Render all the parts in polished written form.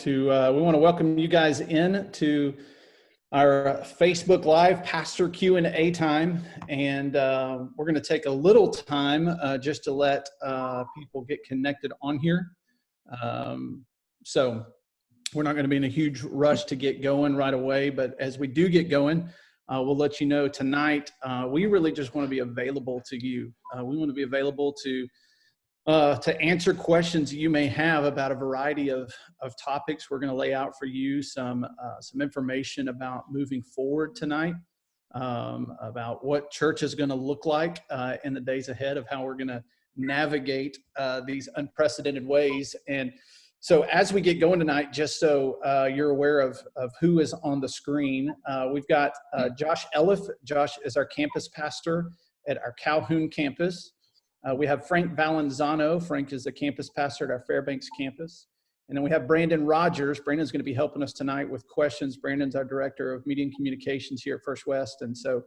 We want to welcome you guys in to our Facebook Live Pastor Q&A time, and we're going to take a little time just to let people get connected on here. So we're not going to be in a huge rush to get going right away, but as we do get going, we'll let you know tonight. We really just want to be available to you. We want to be available to answer questions you may have about a variety of topics. We're going to lay out for you some information about moving forward tonight, about what church is going to look like in the days ahead, of how we're going to navigate these unprecedented ways. And so as we get going tonight, just so you're aware of who is on the screen, we've got Josh Elliff. Josh is our campus pastor at our Calhoun campus. We have Frank Valenzano. Frank is the campus pastor at our Fairbanks campus. And then we have Brandon Rodgers. Brandon's going to be helping us tonight with questions. Brandon's our director of media and communications here at First West. And so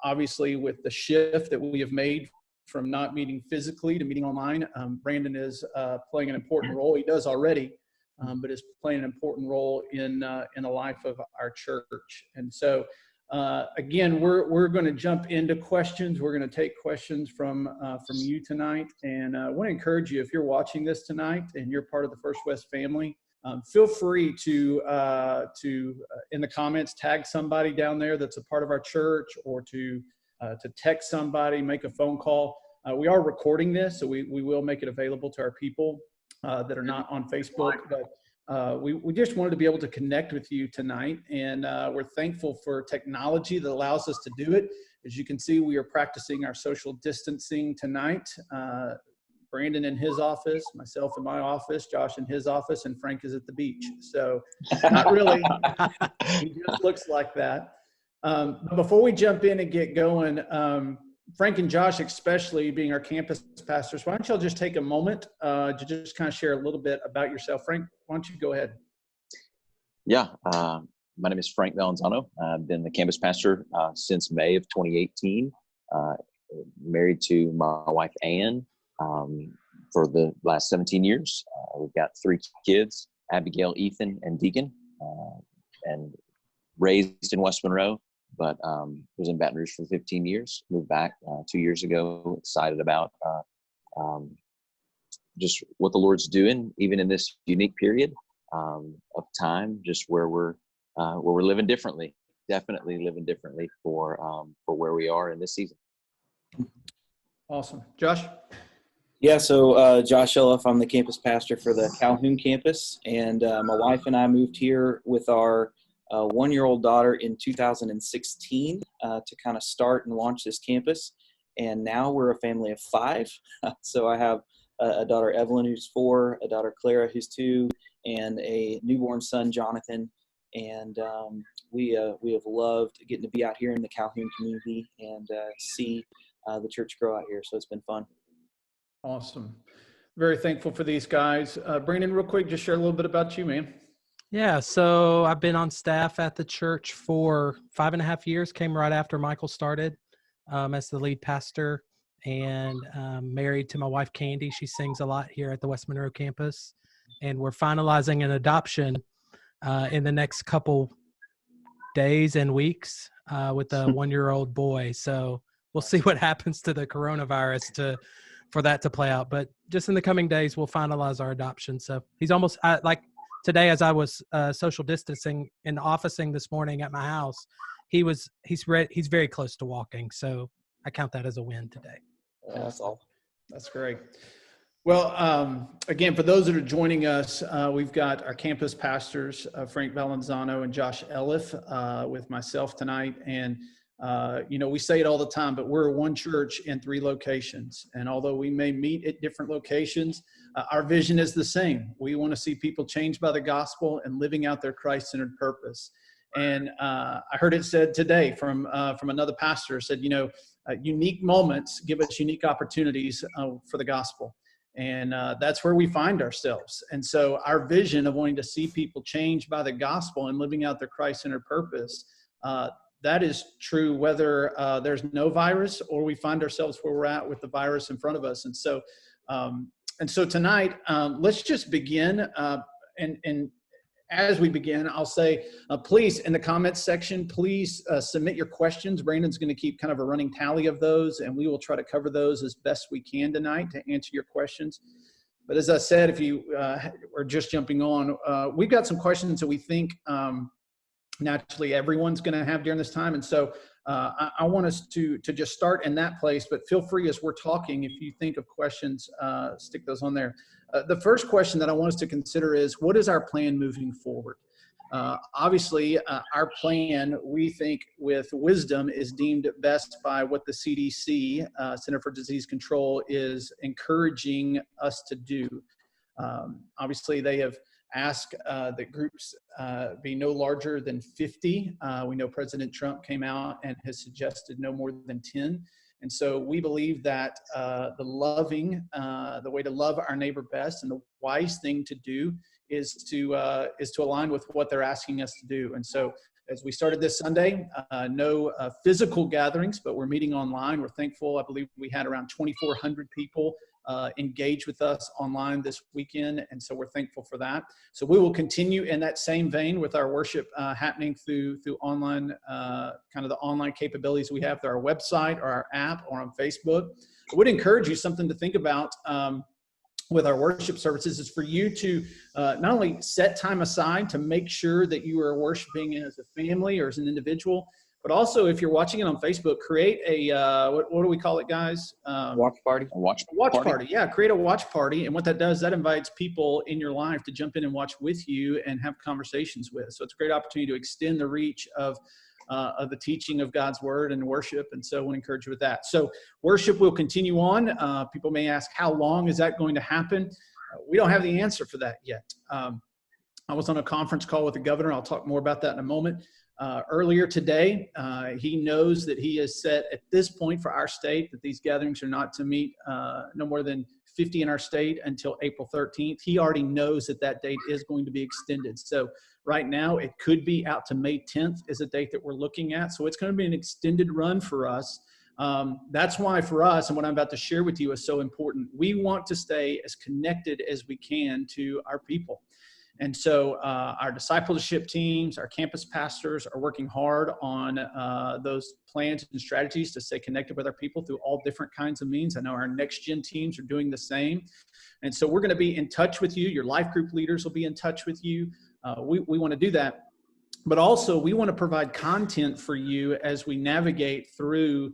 obviously with the shift that we have made from not meeting physically to meeting online, Brandon is playing an important role. He does already, but is playing an important role in the life of our church. And so again, we're going to jump into questions. We're going to take questions from you tonight, and I want to encourage you, if you're watching this tonight and you're part of the First West family, feel free to in the comments tag somebody down there that's a part of our church, or to text somebody, make a phone call. We are recording this, so we will make it available to our people that are not on Facebook, but we just wanted to be able to connect with you tonight, and we're thankful for technology that allows us to do it. As you can see, we are practicing our social distancing tonight. Brandon in his office, myself in my office, Josh in his office, and Frank is at the beach. So not really, he just looks like that. But before we jump in and get going, Frank and Josh, especially being our campus pastors, why don't y'all just take a moment to just kind of share a little bit about yourself. Frank, why don't you go ahead? Yeah, my name is Frank Valenzano. I've been the campus pastor since May of 2018. Married to my wife, Ann, for the last 17 years. We've got 3 kids, Abigail, Ethan, and Deacon, and raised in West Monroe, but was in Baton Rouge for 15 years. Moved back 2 years ago. Excited about just what the Lord's doing, even in this unique period of time, just where we're living differently. Definitely living differently for where we are in this season. Awesome, Josh. Yeah, so Josh Elliff, I'm the campus pastor for the Calhoun campus, and my wife and I moved here with our 1-year-old daughter in 2016 to kind of start and launch this campus. And now we're a family of 5. So I have a daughter, Evelyn, who's 4, a daughter, Clara, who's 2, and a newborn son, Jonathan. And we have loved getting to be out here in the Calhoun community and see the church grow out here. So it's been fun. Awesome. Very thankful for these guys. Brandon, real quick, just share a little bit about you, man. Yeah, so I've been on staff at the church for 5.5 years, came right after Michael started as the lead pastor, and married to my wife, Candy. She sings a lot here at the West Monroe campus, and we're finalizing an adoption in the next couple days and weeks with a 1-year-old boy. So we'll see what happens to the coronavirus for that to play out. But just in the coming days, we'll finalize our adoption. So he's almost today, as I was social distancing and officing this morning at my house, he's very close to walking. So I count that as a win today. That's all. That's great. Well, again, for those that are joining us, we've got our campus pastors, Frank Valenzano and Josh Elliff, with myself tonight. And, we say it all the time, but we're one church in 3 locations. And although we may meet at different locations, our vision is the same. We want to see people changed by the gospel and living out their Christ-centered purpose. And I heard it said today from another pastor, said, unique moments give us unique opportunities for the gospel. And that's where we find ourselves. And so our vision of wanting to see people changed by the gospel and living out their Christ-centered purpose, that is true whether there's no virus or we find ourselves where we're at with the virus in front of us. And so tonight, let's just begin. and as we begin, I'll say, please, in the comments section, please submit your questions. Brandon's going to keep kind of a running tally of those, and we will try to cover those as best we can tonight to answer your questions. But as I said, if you are just jumping on, we've got some questions that we think naturally everyone's going to have during this time. And so I want us to just start in that place, but feel free as we're talking, if you think of questions, stick those on there. The first question that I want us to consider is, what is our plan moving forward? Obviously, our plan, we think, with wisdom is deemed best by what the CDC, Center for Disease Control, is encouraging us to do. Obviously, they have asked that groups be no larger than 50. We know President Trump came out and has suggested no more than 10. And so we believe that the way to love our neighbor best and the wise thing to do is to align with what they're asking us to do. And so as we started this Sunday, no physical gatherings, but we're meeting online. We're thankful. I believe we had around 2,400 people engage with us online this weekend, and so we're thankful for that. So we will continue in that same vein with our worship happening through online, kind of the online capabilities we have through our website or our app or on Facebook. I would encourage you something to think about with our worship services is for you to not only set time aside to make sure that you are worshiping as a family or as an individual, but also if you're watching it on Facebook, create a, what do we call it, guys? Watch party. A watch Party. Yeah, create a watch party. And what that does, that invites people in your life to jump in and watch with you and have conversations with. So it's a great opportunity to extend the reach of the teaching of God's word and worship. And so I want to encourage you with that. So worship will continue on. People may ask, how long is that going to happen? We don't have the answer for that yet. I was on a conference call with the governor. I'll talk more about that in a moment. Earlier today, he knows that he has set at this point for our state that these gatherings are not to meet no more than 50 in our state until April 13th. He already knows that that date is going to be extended. So right now it could be out to May 10th is a date that we're looking at. So it's going to be an extended run for us. That's why for us, and what I'm about to share with you is so important. We want to stay as connected as we can to our people. And so our discipleship teams, our campus pastors are working hard on those plans and strategies to stay connected with our people through all different kinds of means. I know our next gen teams are doing the same. And so we're going to be in touch with you. Your life group leaders will be in touch with you. We want to do that. But also we want to provide content for you as we navigate through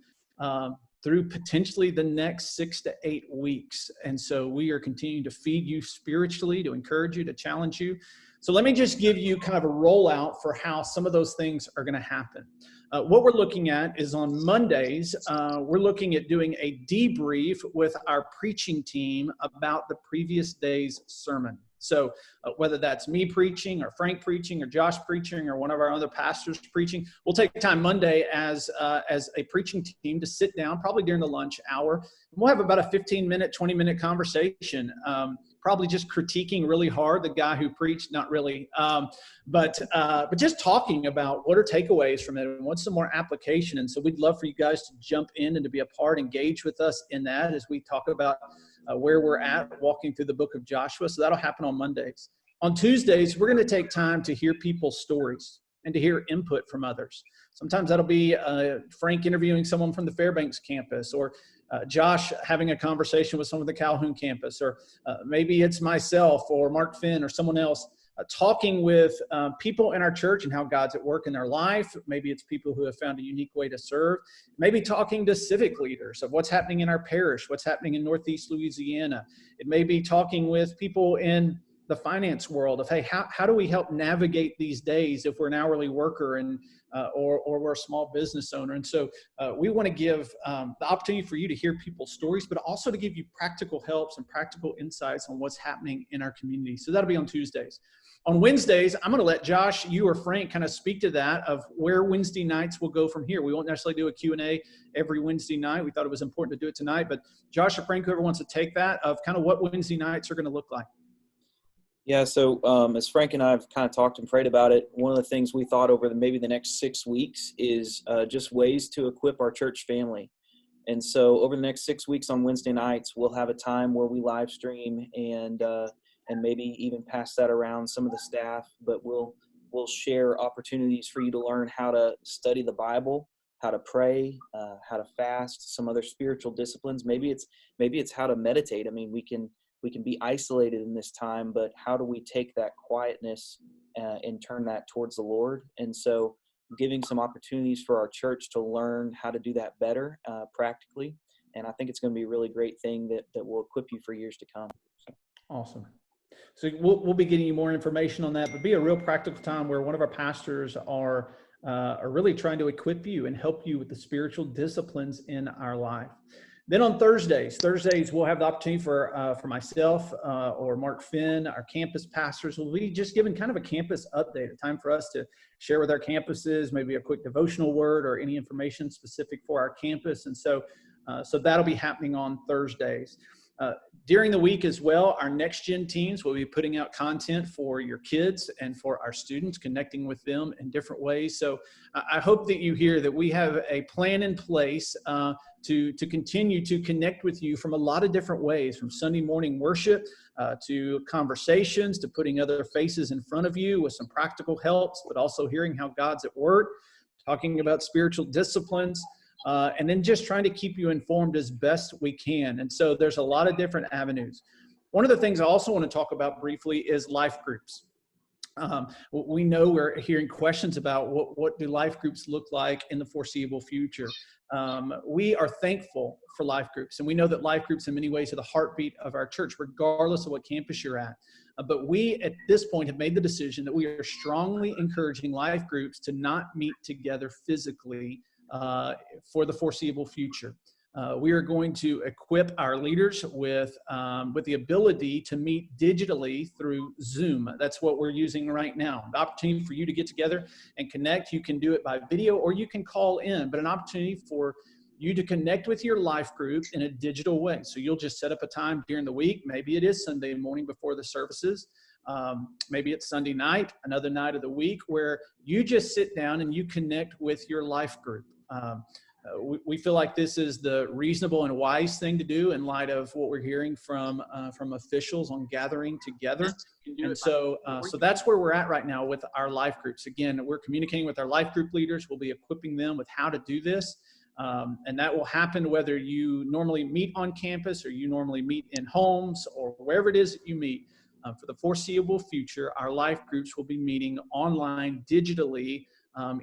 potentially the next 6 to 8 weeks. And so we are continuing to feed you spiritually, to encourage you, to challenge you. So let me just give you kind of a rollout for how some of those things are going to happen. What we're looking at is on Mondays, we're looking at doing a debrief with our preaching team about the previous day's sermon. So whether that's me preaching or Frank preaching or Josh preaching or one of our other pastors preaching, we'll take time Monday as a preaching team to sit down, probably during the lunch hour. And we'll have about a 15-minute, 20-minute conversation, probably just critiquing really hard the guy who preached, not really, but just talking about what are takeaways from it and what's some more application. And so we'd love for you guys to jump in and to be a part, engage with us in that as we talk about where we're at walking through the book of Joshua. So that'll happen on Mondays. On Tuesdays, we're going to take time to hear people's stories and to hear input from others. Sometimes that'll be Frank interviewing someone from the Fairbanks campus, or Josh having a conversation with someone at the Calhoun campus, or maybe it's myself or Mark Finn or someone else talking with people in our church and how God's at work in their life. Maybe it's people who have found a unique way to serve. Maybe talking to civic leaders of what's happening in our parish, what's happening in Northeast Louisiana. It may be talking with people in the finance world of, hey, how do we help navigate these days if we're an hourly worker and or we're a small business owner. And so we want to give the opportunity for you to hear people's stories, but also to give you practical helps and practical insights on what's happening in our community. So that'll be on Tuesdays. On Wednesdays, I'm going to let Josh, you or Frank kind of speak to that of where Wednesday nights will go from here. We won't necessarily do a Q&A every Wednesday night. We thought it was important to do it tonight, but Josh or Frank, whoever wants to take that, of kind of what Wednesday nights are going to look like. Yeah, so as Frank and I have kind of talked and prayed about it, one of the things we thought over maybe the next 6 weeks is just ways to equip our church family. And so over the next 6 weeks on Wednesday nights, we'll have a time where we live stream and and maybe even pass that around some of the staff. But we'll share opportunities for you to learn how to study the Bible, how to pray, how to fast, some other spiritual disciplines. Maybe it's how to meditate. I mean, we can be isolated in this time, but how do we take that quietness and turn that towards the Lord? And so giving some opportunities for our church to learn how to do that better practically. And I think it's going to be a really great thing that will equip you for years to come. Awesome. So we'll be getting you more information on that, but be a real practical time where one of our pastors are really trying to equip you and help you with the spiritual disciplines in our life. Then on Thursdays we'll have the opportunity for myself or Mark Finn, our campus pastors, will be just giving kind of a campus update, a time for us to share with our campuses, maybe a quick devotional word or any information specific for our campus. And so that'll be happening on Thursdays. During the week as well, our Next Gen teams will be putting out content for your kids and for our students, connecting with them in different ways. So I hope that you hear that we have a plan in place to continue to connect with you from a lot of different ways, from Sunday morning worship to conversations, to putting other faces in front of you with some practical helps, but also hearing how God's at work, talking about spiritual disciplines, and then just trying to keep you informed as best we can. And so there's a lot of different avenues. One of the things I also want to talk about briefly is life groups. We know we're hearing questions about what do life groups look like in the foreseeable future. We are thankful for life groups, and we know that life groups in many ways are the heartbeat of our church, regardless of what campus you're at. But we, at this point, have made the decision that we are strongly encouraging life groups to not meet together physically for the foreseeable future. We are going to equip our leaders with the ability to meet digitally through Zoom. That's what we're using right now. The opportunity for you to get together and connect. You can do it by video or you can call in, but an opportunity for you to connect with your life group in a digital way. So you'll just set up a time during the week. Maybe it is Sunday morning before the services. Maybe it's Sunday night, another night of the week, where you just sit down and you connect with your life group. We feel like this is the reasonable and wise thing to do in light of what we're hearing from officials on gathering together. And so that's where we're at right now with our life groups. Again, we're communicating with our life group leaders. We'll be equipping them with how to do this. And that will happen whether you normally meet on campus or you normally meet in homes or wherever it is that you meet. For the foreseeable future, our life groups will be meeting online digitally,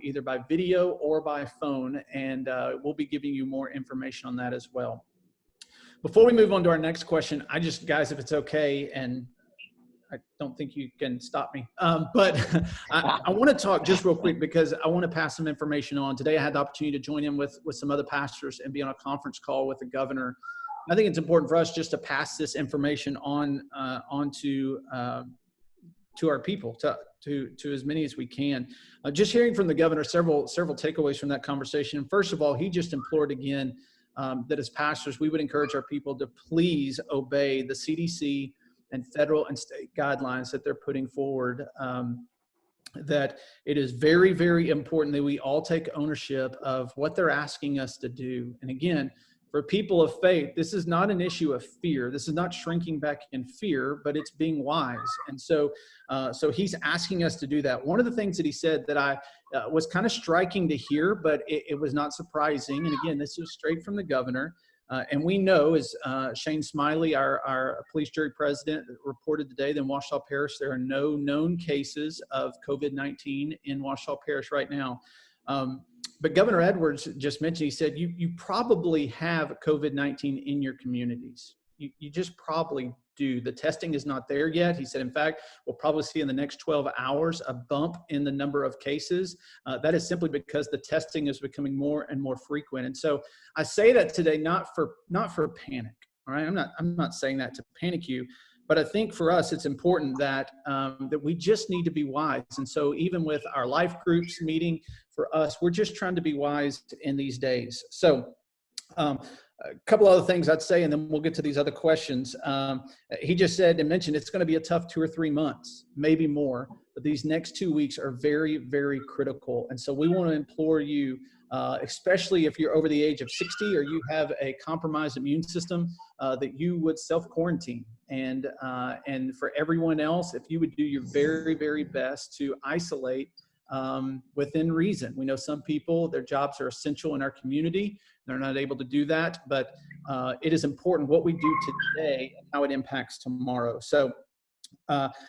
either by video or by phone, and we'll be giving you more information on that as well. Before we move on to our next question, guys, if it's okay, and I don't think you can stop me, but I want to talk just real quick because I want to pass some information on. Today I had the opportunity to join in with some other pastors and be on a conference call with the governor. I think it's important for us just to pass this information on to our people, to as many as we can. Just hearing from the governor, several takeaways from that conversation. First of all, he just implored again that as pastors, we would encourage our people to please obey the CDC and federal and state guidelines that they're putting forward. That it is very, very important that we all take ownership of what they're asking us to do. And again, for people of faith, this is not an issue of fear. This is not shrinking back in fear, but it's being wise. And so he's asking us to do that. One of the things that he said that I was kind of striking to hear, but it was not surprising. And again, this is straight from the governor. And we know, as Shane Smiley, our police jury president, reported today that in Ouachita Parish, there are no known cases of COVID-19 in Ouachita Parish right now. But Governor Edwards just mentioned, he said, you probably have COVID-19 in your communities. You just probably do. The testing is not there yet. He said, in fact, we'll probably see in the next 12 hours a bump in the number of cases. That is simply because the testing is becoming more and more frequent. And so I say that today, not for panic. All right. I'm not saying that to panic you, but I think for us, it's important that that we just need to be wise. And so even with our life groups meeting, for us, we're just trying to be wise in these days. So a couple other things I'd say, and then we'll get to these other questions. He just said and mentioned it's going to be a tough 2 or 3 months, maybe more, but these next 2 weeks are very, very critical. And so we want to implore you especially if you're over the age of 60 or you have a compromised immune system, that you would self-quarantine. And for everyone else, if you would do your very, very best to isolate within reason. We know some people, their jobs are essential in our community. They're not able to do that, but it is important what we do today and how it impacts tomorrow. So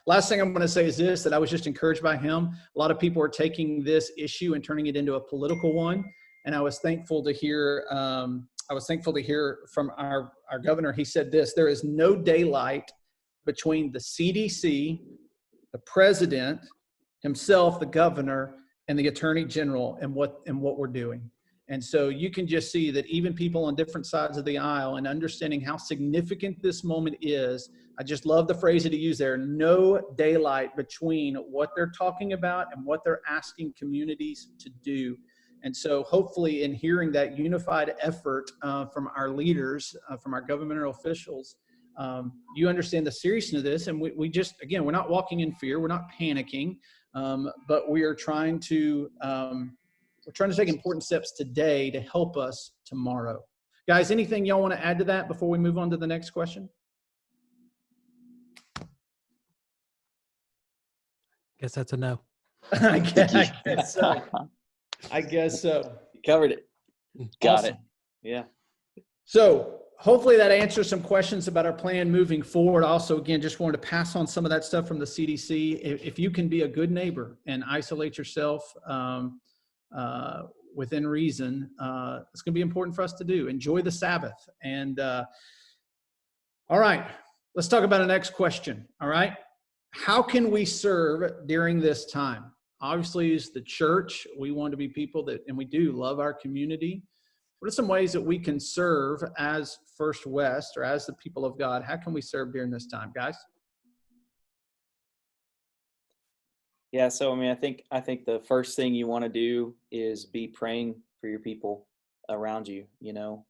last thing I'm going to say is this, that I was just encouraged by him. A lot of people are taking this issue and turning it into a political one. And I was thankful to hear, from our governor. He said this: there is no daylight between the CDC, the president himself, the governor, and the attorney general, and what we're doing. And so you can just see that even people on different sides of the aisle, and understanding how significant this moment is. I just love the phrase that he used there: no daylight between what they're talking about and what they're asking communities to do. And so hopefully in hearing that unified effort from our leaders, from our governmental officials, you understand the seriousness of this. And we just, again, we're not walking in fear. We're not panicking, but we are trying to take important steps today to help us tomorrow. Guys, anything y'all want to add to that before we move on to the next question? Guess that's a no. I guess so. I guess so. You covered it. Got Awesome. it. Yeah. So hopefully that answers some questions about our plan moving forward. Also, again, just wanted to pass on some of that stuff from the CDC. If you can be a good neighbor and isolate yourself within reason, it's going to be important for us to do. Enjoy the Sabbath. And all right, let's talk about the next question. All right. How can we serve during this time? Obviously, as the church, we want to be people that, and we do love our community. What are some ways that we can serve as First West, or as the people of God? How can we serve during this time, guys? Yeah. So, I mean, I think the first thing you want to do is be praying for your people around you,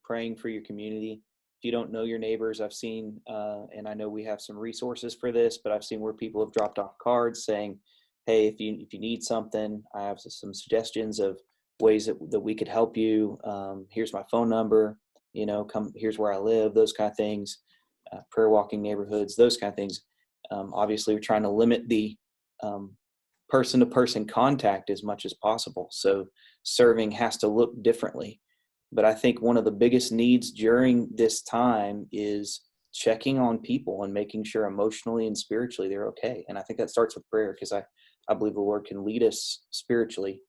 praying for your community. If you don't know your neighbors, I've seen, and I know we have some resources for this, but I've seen where people have dropped off cards saying, hey, if you need something, I have some suggestions of ways that we could help you. Here's my phone number, here's where I live, those kind of things, prayer walking neighborhoods, those kind of things. Obviously, we're trying to limit the person-to-person contact as much as possible. So serving has to look differently. But I think one of the biggest needs during this time is checking on people and making sure emotionally and spiritually they're okay. And I think that starts with prayer, because I believe the Lord can lead us spiritually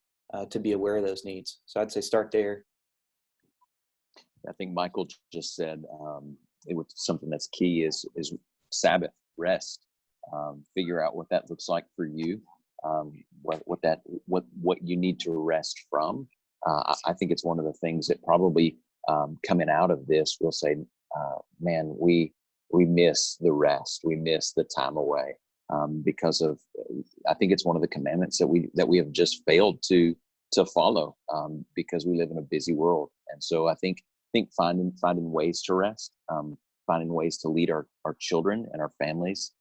to be aware of those needs. So I'd say start there. I think Michael just said something that's key is Sabbath, rest. Figure out what that looks like for you, what you need to rest from. I think it's one of the things that probably coming out of this, we'll say, man, we miss the rest, we miss the time away. Because of, I think it's one of the commandments that we have just failed to follow, because we live in a busy world. And so I think finding ways to rest, finding ways to lead our children and our families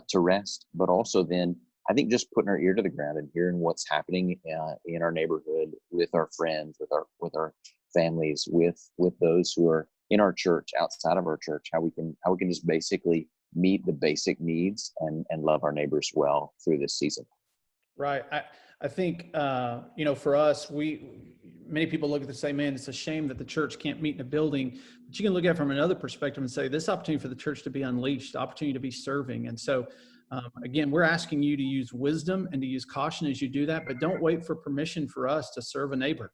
to rest, but also then I think just putting our ear to the ground and hearing what's happening in our neighborhood, with our friends, with our families, with those who are in our church, outside of our church, how we can just basically meet the basic needs and love our neighbors well through this season. Right. I think, for us, many people look at this and say, man, it's a shame that the church can't meet in a building. But you can look at it from another perspective and say, this opportunity for the church to be unleashed, opportunity to be serving. And so, again, we're asking you to use wisdom and to use caution as you do that, but don't wait for permission for us to serve a neighbor.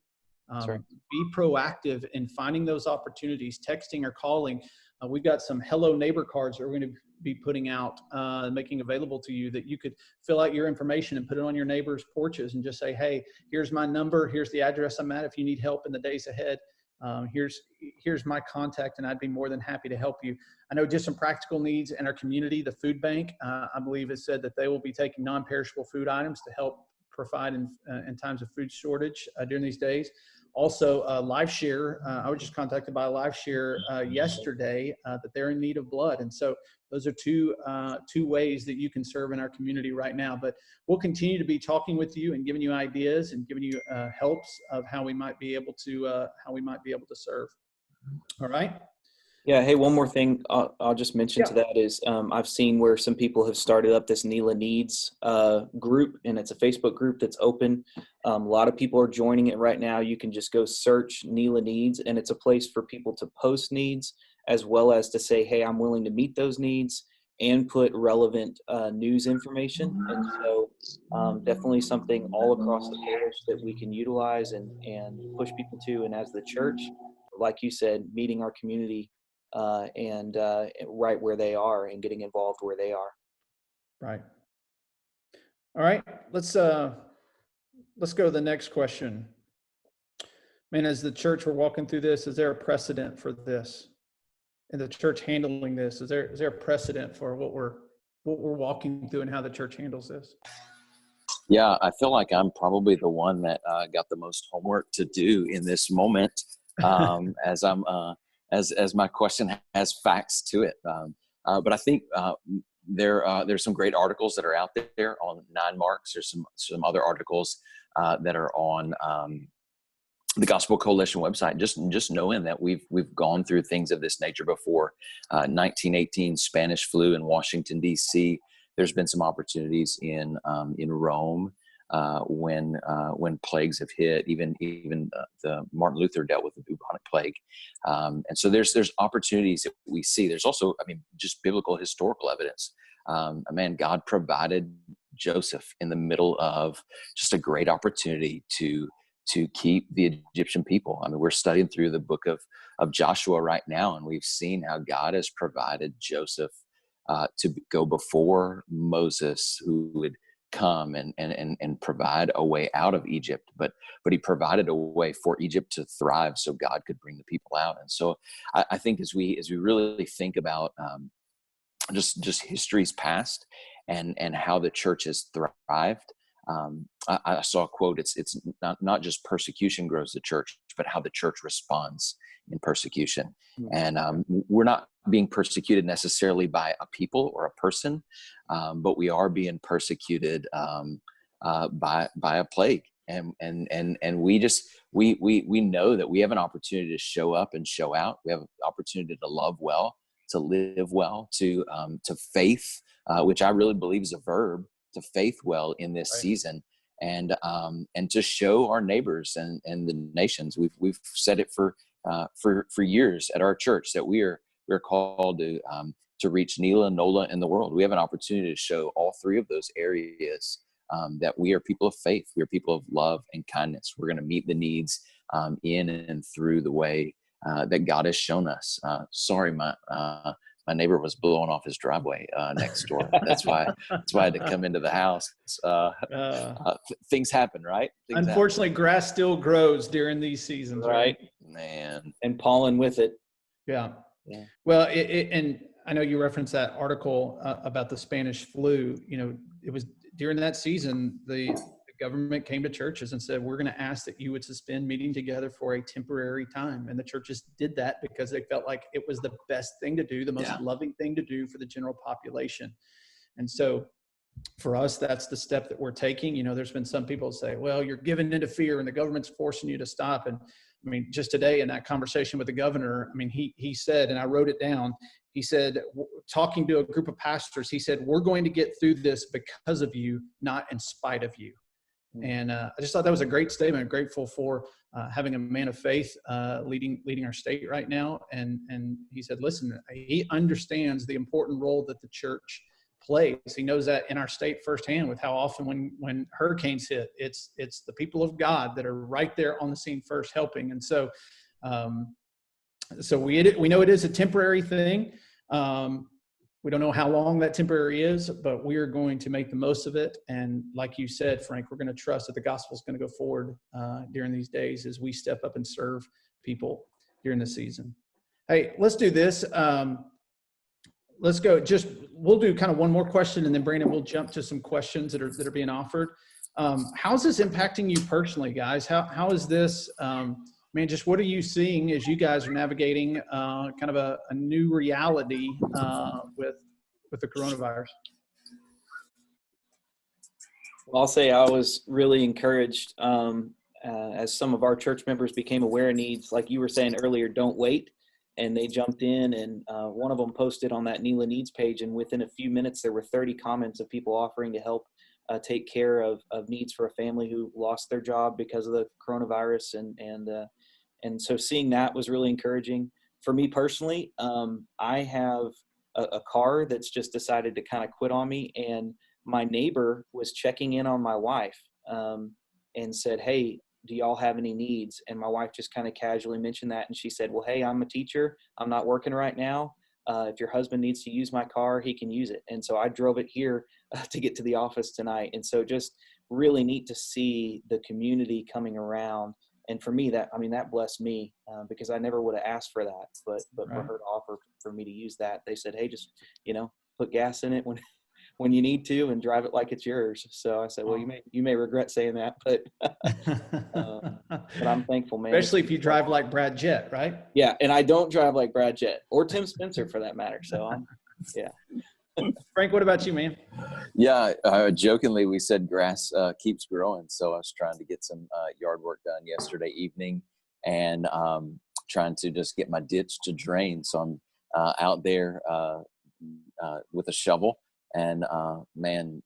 Right. Be proactive in finding those opportunities, texting or calling. We've got some Hello Neighbor cards that we're going to be putting out, making available to you, that you could fill out your information and put it on your neighbors' porches and just say, hey, here's my number. Here's the address I'm at. If you need help in the days ahead, here's my contact, and I'd be more than happy to help you. I know just some practical needs in our community. The food bank, I believe, has said that they will be taking non-perishable food items to help provide in times of food shortage during these days. Also, Live Share, I was just contacted by Live Share yesterday that they're in need of blood. And so those are two ways that you can serve in our community right now. But we'll continue to be talking with you and giving you ideas and giving you helps of how we might be able to serve. All right. Yeah. Hey, one more thing I'll just mention to that is I've seen where some people have started up this NELA Needs group, and it's a Facebook group that's open. A lot of people are joining it right now. You can just go search NELA Needs, and it's a place for people to post needs as well as to say, hey, I'm willing to meet those needs and put relevant news information. And so definitely something all across the parish that we can utilize and push people to. And as the church, like you said, meeting our community and right where they are and getting involved where they are. Right. All right. Let's go to the next question. Man, as the church, we're walking through this. Is there a precedent for this? And the church handling this? Is there a precedent for what we're walking through and how the church handles this? Yeah, I feel like I'm probably the one that got the most homework to do in this moment, as I'm as my question has facts to it. But I think there's some great articles that are out there on 9 Marks. There's some other articles that are on the Gospel Coalition website. Just knowing that we've gone through things of this nature before. 1918 Spanish flu in Washington D.C. There's been some opportunities in Rome when plagues have hit. Even the Martin Luther dealt with the bubonic plague, and so there's opportunities that we see. There's also, just biblical historical evidence. God provided Joseph in the middle of just a great opportunity to keep the Egyptian people. We're studying through the book of Joshua right now, and we've seen how God has provided Joseph to go before Moses, who would come and provide a way out of Egypt, but he provided a way for Egypt to thrive so God could bring the people out. And so I think as we really think about just history's past and how the church has thrived, I saw a quote. It's not just persecution grows the church, but how the church responds in persecution. And we're not being persecuted necessarily by a people or a person, but we are being persecuted by a plague. And we know that we have an opportunity to show up and show out. We have an opportunity to love well, to live well, to faith, which I really believe is a verb, to faith well in this season, and to show our neighbors and the nations. We've said it for years at our church that we're called to reach NELA, NOLA, and the world. We have an opportunity to show all 3 of those areas that we are people of faith. We are people of love and kindness. We're going to meet the needs in and through the way that God has shown us. Sorry, my neighbor was blowing off his driveway next door. That's why I had to come into the house. Things happen, right? Unfortunately, grass still grows during these seasons, right? Man. And pollen with it. Yeah. Well, and I know you referenced that article about the Spanish flu. It was during that season, the government came to churches and said, we're going to ask that you would suspend meeting together for a temporary time. And the churches did that because they felt like it was the best thing to do, the most loving thing to do for the general population. And so for us, that's the step that we're taking. There's been some people say, well, you're giving into fear and the government's forcing you to stop. And just today in that conversation with the governor, he said, and I wrote it down, he said, talking to a group of pastors, he said, we're going to get through this because of you, not in spite of you. And I just thought that was a great statement. I'm grateful for having a man of faith leading our state right now. And he said, listen, he understands the important role that the church plays. He knows that in our state firsthand with how often when hurricanes hit, it's the people of God that are right there on the scene first helping. And so we know it is a temporary thing. We don't know how long that temporary is, but we are going to make the most of it. And like you said, Frank, we're going to trust that the gospel is going to go forward during these days as we step up and serve people during the season. Hey, let's do this. Let's go. We'll do kind of one more question, and then Brandon will jump to some questions that are being offered. How's this impacting you personally, guys? How is this, man, just what are you seeing as you guys are navigating kind of a new reality with the coronavirus? Well, I'll say I was really encouraged as some of our church members became aware of needs. Like you were saying earlier, don't wait. And they jumped in, and one of them posted on that NELA Needs page, and within a few minutes, there were 30 comments of people offering to help take care of needs for a family who lost their job because of the coronavirus. And so seeing that was really encouraging. For me personally, I have a car that's just decided to kind of quit on me, and my neighbor was checking in on my wife and said, "Hey, do y'all have any needs?" And my wife just kind of casually mentioned that. And she said, "Well, hey, I'm a teacher. I'm not working right now. If your husband needs to use my car, he can use it." And so I drove it here to get to the office tonight. And so just really neat to see the community coming around. And for me, that blessed me because I never would have asked for that. But Right. for her to offer for me to use that, they said, "Hey, just, put gas in it when you need to and drive it like it's yours." So I said, "Well, you may regret saying that, but I'm thankful, man." Especially if you drive like Brad Jett, right? Yeah, and I don't drive like Brad Jett or Tim Spencer for that matter. So yeah. Frank, what about you, man? Yeah, jokingly, we said grass keeps growing. So I was trying to get some yard work done yesterday evening and trying to just get my ditch to drain. So I'm out there with a shovel. And a man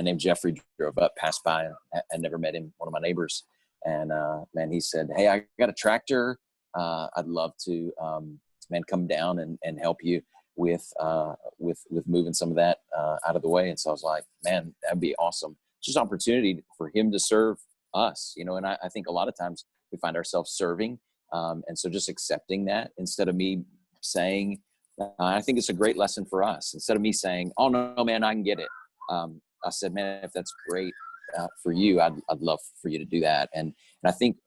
named Jeffrey drove up, passed by. I never met him, one of my neighbors. And man, he said, "Hey, I got a tractor. I'd love to, come down and help you with moving some of that out of the way." And so I was like, "Man, that'd be awesome." It's just an opportunity for him to serve us, And I think a lot of times we find ourselves serving, and so just accepting that instead of me saying. I think it's a great lesson for us. Instead of me saying, "Oh no, man, I can get it," I said, "Man, if that's great for you, I'd love for you to do that." And I think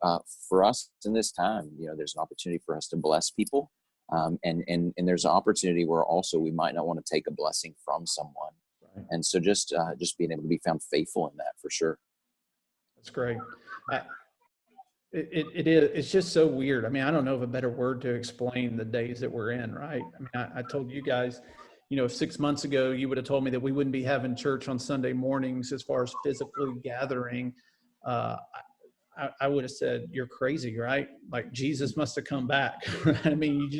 for us in this time, there's an opportunity for us to bless people, and there's an opportunity where also we might not want to take a blessing from someone, Right. and so just being able to be found faithful in that for sure. That's great. It is. It's just so weird. I mean, I don't know of a better word to explain the days that we're in, right? I mean, I told you guys, 6 months ago, you would have told me that we wouldn't be having church on Sunday mornings as far as physically gathering. I would have said, "You're crazy," right? Like Jesus must have come back. I mean,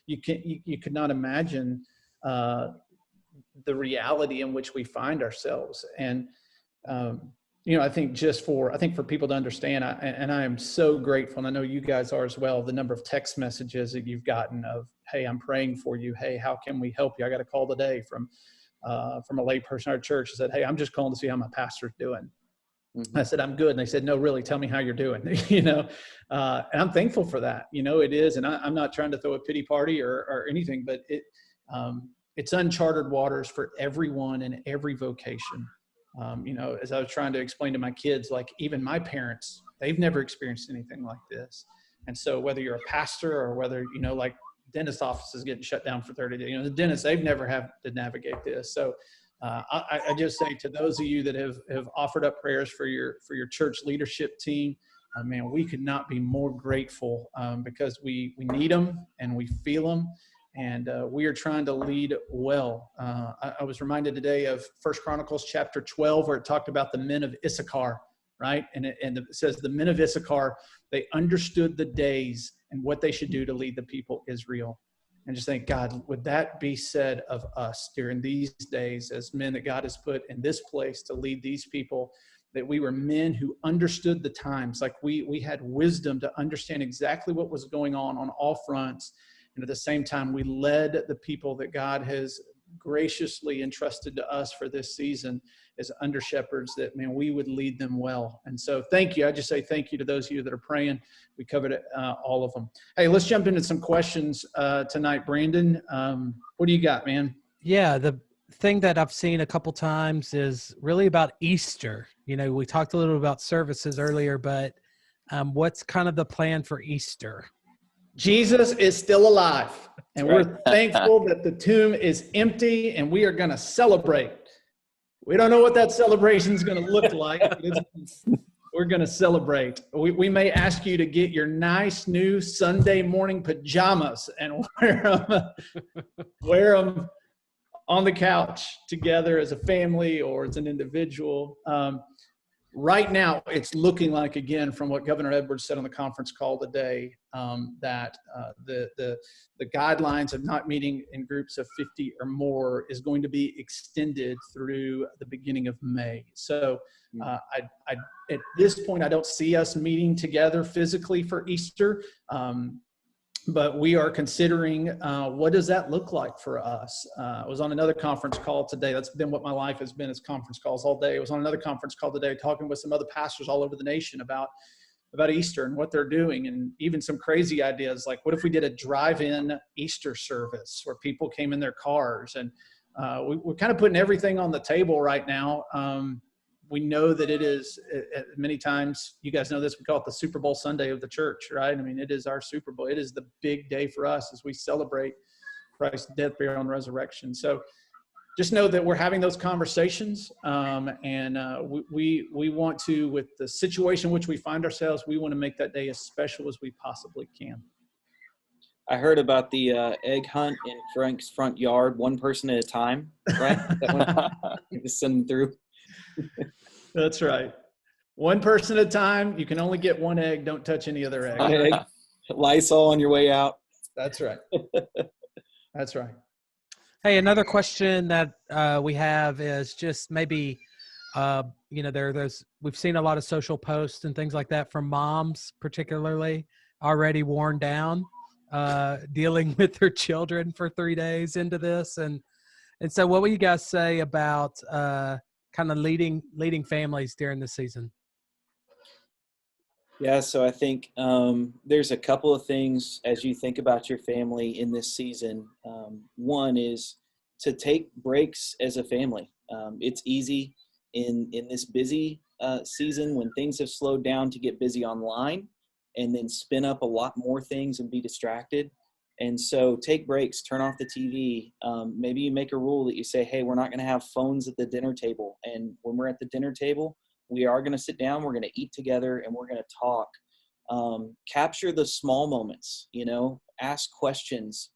you could not imagine the reality in which we find ourselves. And, I think for people to understand, and I am so grateful, and I know you guys are as well, the number of text messages that you've gotten of, "Hey, I'm praying for you. Hey, how can we help you?" I got a call today from a lay person at our church who said, "Hey, I'm just calling to see how my pastor's doing." Mm-hmm. I said, "I'm good." And they said, "No, really, tell me how you're doing." And I'm thankful for that. It is. And I'm not trying to throw a pity party or anything, but it's uncharted waters for everyone in every vocation. As I was trying to explain to my kids, like even my parents, they've never experienced anything like this. And so whether you're a pastor or whether, like dentist offices getting shut down for 30 days, the dentists, they've never had to navigate this. So I just say to those of you that have offered up prayers for your church leadership team, man, we could not be more grateful because we need them and we feel them. And we are trying to lead well. I was reminded today of 1 Chronicles chapter 12, where it talked about the men of Issachar, right? And it says the men of Issachar, they understood the days and what they should do to lead the people Israel. And just think, God, would that be said of us during these days as men that God has put in this place to lead these people, that we were men who understood the times, like we had wisdom to understand exactly what was going on all fronts. And at the same time, we led the people that God has graciously entrusted to us for this season as under shepherds, that, man, we would lead them well. And so thank you. I just say thank you to those of you that are praying. We covered all of them. Hey, let's jump into some questions tonight. Brandon, what do you got, man? Yeah, the thing that I've seen a couple times is really about Easter. We talked a little about services earlier, but what's kind of the plan for Easter? Jesus is still alive, and Right. we're thankful that the tomb is empty, and we are going to celebrate. We don't know what that celebration is going to look like. But we're going to celebrate. We may ask you to get your nice new Sunday morning pajamas and wear them on the couch together as a family or as an individual. Right now, it's looking like, again, from what Governor Edwards said on the conference call today, that the guidelines of not meeting in groups of 50 or more is going to be extended through the beginning of May. So at this point, I don't see us meeting together physically for Easter. But we are considering what does that look like for us. I was on another conference call today. That's been what my life has been, is conference calls all day. I was on another conference call today talking with some other pastors all over the nation about Easter and what they're doing, and even some crazy ideas like, what if we did a drive-in Easter service where people came in their cars? And we're kind of putting everything on the table right now. We know that it is, many times, you guys know this, we call it the Super Bowl Sunday of the church, right? I mean, it is our Super Bowl. It is the big day for us as we celebrate Christ's death, burial, and resurrection. So just know that we're having those conversations, and we want to, with the situation in which we find ourselves, we want to make that day as special as we possibly can. I heard about the egg hunt in Frank's front yard, one person at a time, right? That one, you just send them through. That's right. One person at a time. You can only get one egg. Don't touch any other egg. Egg. Lysol on your way out. That's right. That's right. Hey, another question that we have is just maybe, there's we've seen a lot of social posts and things like that from moms, particularly already worn down, dealing with their children for 3 days into this, and so what will you guys say about kind of leading families during the season? Yeah, so I think there's a couple of things as you think about your family in this season. One is to take breaks as a family. It's easy in this busy season when things have slowed down to get busy online and then spin up a lot more things and be distracted. And so take breaks, turn off the TV. Maybe you make a rule that you say, hey, we're not going to have phones at the dinner table. And when we're at the dinner table, we are going to sit down, we're going to eat together, and we're going to talk. Capture the small moments, ask questions,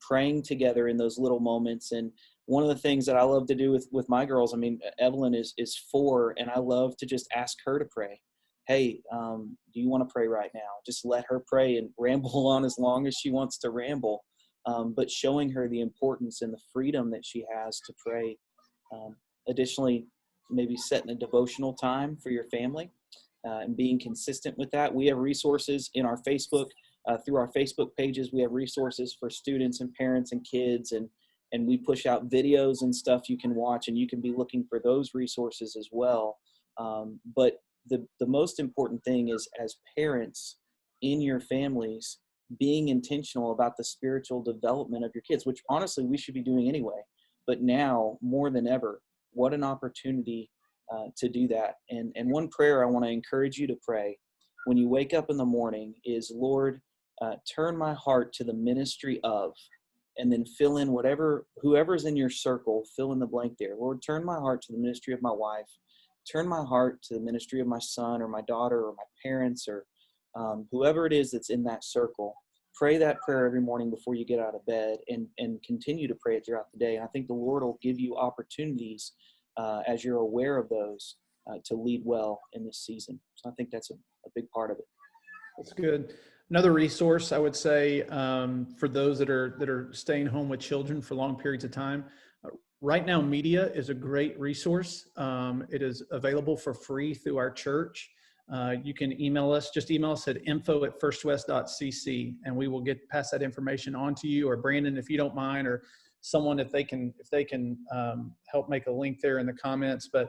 praying together in those little moments. And one of the things that I love to do with my girls, I mean, Evelyn is 4, and I love to just ask her to pray. Hey, do you want to pray right now? Just let her pray and ramble on as long as she wants to ramble, but showing her the importance and the freedom that she has to pray. Additionally, maybe setting a devotional time for your family and being consistent with that. We have resources in our Facebook, through our Facebook pages. We have resources for students and parents and kids, and we push out videos and stuff you can watch, and you can be looking for those resources as well. But the most important thing is, as parents in your families, being intentional about the spiritual development of your kids, which honestly we should be doing anyway. But now more than ever, what an opportunity to do that. And one prayer I want to encourage you to pray when you wake up in the morning is, Lord, turn my heart to the ministry of, and then fill in whoever's in your circle, fill in the blank there. Lord, turn my heart to the ministry of my wife. Turn my heart to the ministry of my son or my daughter or my parents or whoever it is that's in that circle. Pray that prayer every morning before you get out of bed, and continue to pray it throughout the day. And I think the Lord will give you opportunities as you're aware of those to lead well in this season. So I think that's a big part of it. That's good. Another resource I would say for those that are staying home with children for long periods of time, Right Now Media is a great resource. It is available for free through our church. You can email us, just email us at info@firstwest.cc, and we will pass that information on to you, or Brandon, if you don't mind, or someone if they can help make a link there in the comments. But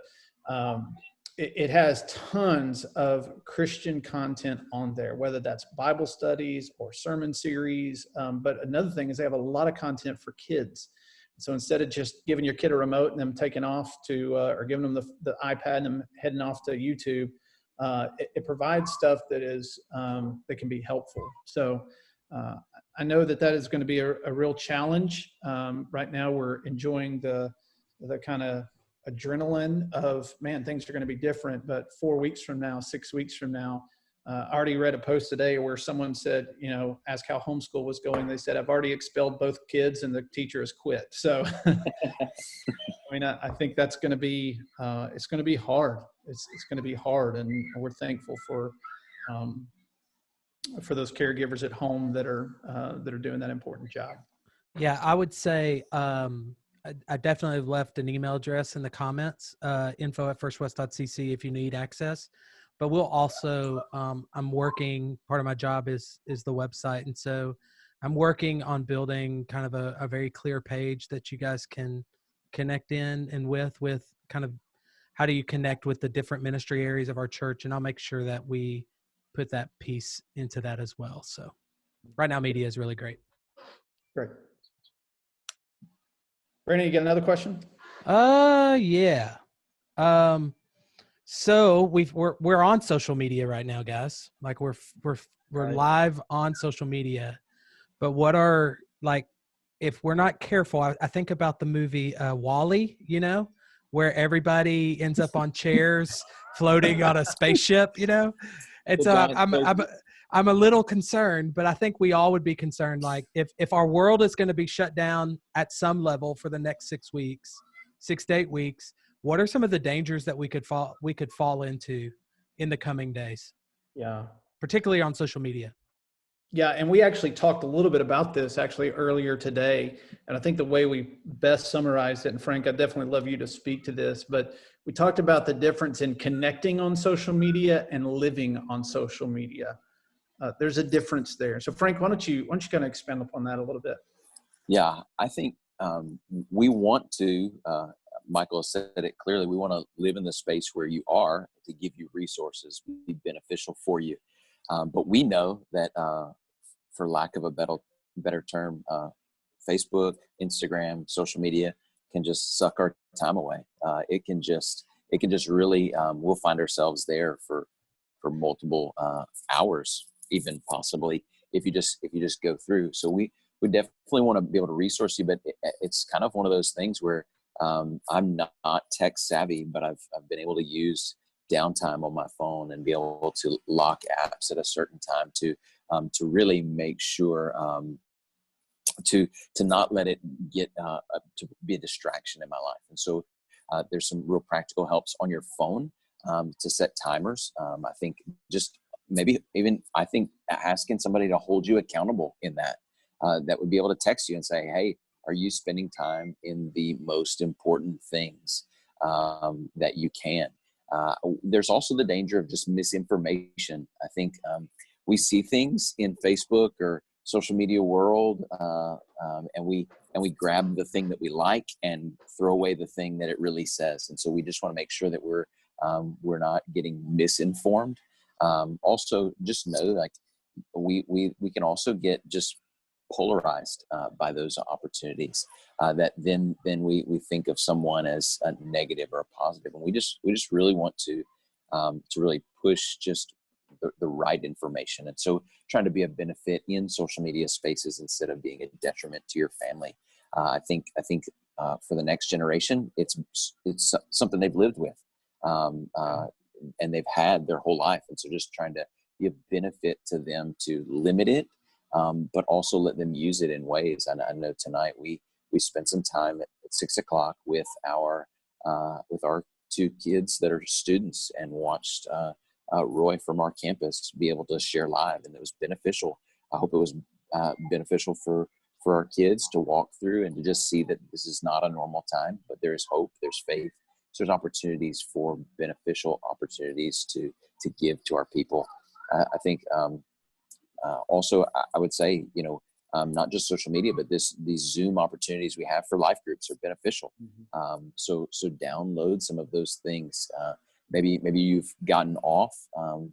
it has tons of Christian content on there, whether that's Bible studies or sermon series. But another thing is they have a lot of content for kids. So instead of just giving your kid a remote and them taking off to, or giving them the iPad and them heading off to YouTube, it provides stuff that is that can be helpful. So I know that is going to be a real challenge. Right now we're enjoying the kind of adrenaline of, man, things are going to be different. But 4 weeks from now, 6 weeks from now, I already read a post today where someone said, asked how homeschool was going. They said, I've already expelled both kids and the teacher has quit. So, I think that's going to be, it's going to be hard. It's going to be hard. And we're thankful for those caregivers at home that are doing that important job. Yeah, I would say I definitely have left an email address in the comments, info@firstwest.cc if you need access. But we'll also, I'm working, part of my job is the website. And so I'm working on building kind of a very clear page that you guys can connect in and with kind of how do you connect with the different ministry areas of our church. And I'll make sure that we put that piece into that as well. So right now media is really great. Great. Brandon, you got another question? Yeah. So we're on social media right now, guys. Like we're Right. live on social media, but what are, like, if we're not careful, I think about the movie WALL-E, where everybody ends up on chairs floating on a spaceship, And so I'm a little concerned, but I think we all would be concerned. Like if our world is going to be shut down at some level for the next 6 to 8 weeks, what are some of the dangers that we could fall into in the coming days? Yeah. Particularly on social media. Yeah, and we actually talked a little bit about this actually earlier today, and I think the way we best summarized it, and Frank, I'd definitely love you to speak to this, but we talked about the difference in connecting on social media and living on social media. There's a difference there. So Frank, why don't you kind of expand upon that a little bit? Yeah, I think we want to, Michael said it clearly, we want to live in the space where you are to give you resources, be beneficial for you. But we know that for lack of a better term, Facebook, Instagram, social media can just suck our time away. It can just really, we'll find ourselves there for multiple hours, even possibly if you just go through. So we definitely want to be able to resource you, but it's kind of one of those things where I'm not tech savvy, but I've been able to use downtime on my phone and be able to lock apps at a certain time to really make sure to not let it get to be a distraction in my life. And so there's some real practical helps on your phone to set timers. I think just maybe even asking somebody to hold you accountable in that would be able to text you and say, hey, are you spending time in the most important things that you can? There's also the danger of just misinformation. I think we see things in Facebook or social media world, and we grab the thing that we like and throw away the thing that it really says. And so we just want to make sure that we're not getting misinformed. Also, just know, like we can also get just polarized by those opportunities that then we think of someone as a negative or a positive, and we just really want to really push just the right information. And so trying to be a benefit in social media spaces instead of being a detriment to your family. I think for the next generation, it's something they've lived with and they've had their whole life, and so just trying to be a benefit to them to limit it. But also let them use it in ways. And I know tonight we spent some time at 6 o'clock with our 2 kids that are students and watched Roy from our campus be able to share live, and it was beneficial. I hope it was beneficial for our kids to walk through and to just see that this is not a normal time, but there is hope, there's faith. So there's opportunities for beneficial opportunities to give to our people. I think. Also, I would say, not just social media, but these Zoom opportunities we have for life groups are beneficial. Mm-hmm. So download some of those things. Maybe you've gotten off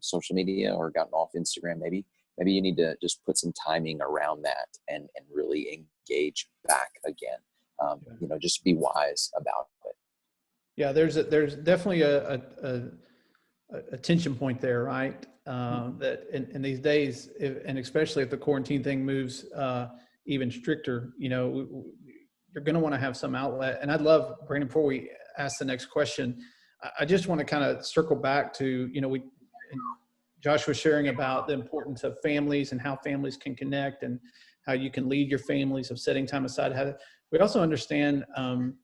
social media or gotten off Instagram. Maybe you need to just put some timing around that and really engage back again. Just be wise about it. Yeah, there's definitely a tension point there, right? That in these days, and especially if the quarantine thing moves even stricter, you're going to want to have some outlet. And I'd love, Brandon, before we ask the next question, I just want to kind of circle back to, Josh was sharing about the importance of families and how families can connect and how you can lead your families of setting time aside. We also understand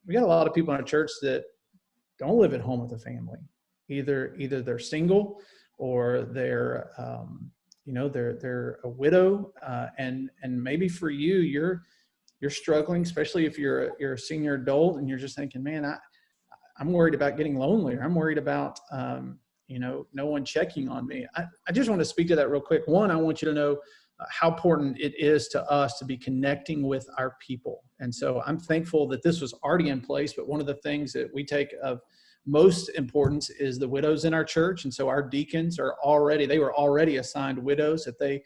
we got a lot of people in our church that don't live at home with a family. Either they're single or they're they're a widow, and maybe for you you're struggling, especially if you're a senior adult and you're just thinking, man, I'm worried about getting lonely, or I'm worried about no one checking on me. I just want to speak to that real quick. One, I want you to know how important it is to us to be connecting with our people. And so I'm thankful that this was already in place, but one of the things that we take of most importance is the widows in our church. And so our deacons were already assigned widows that they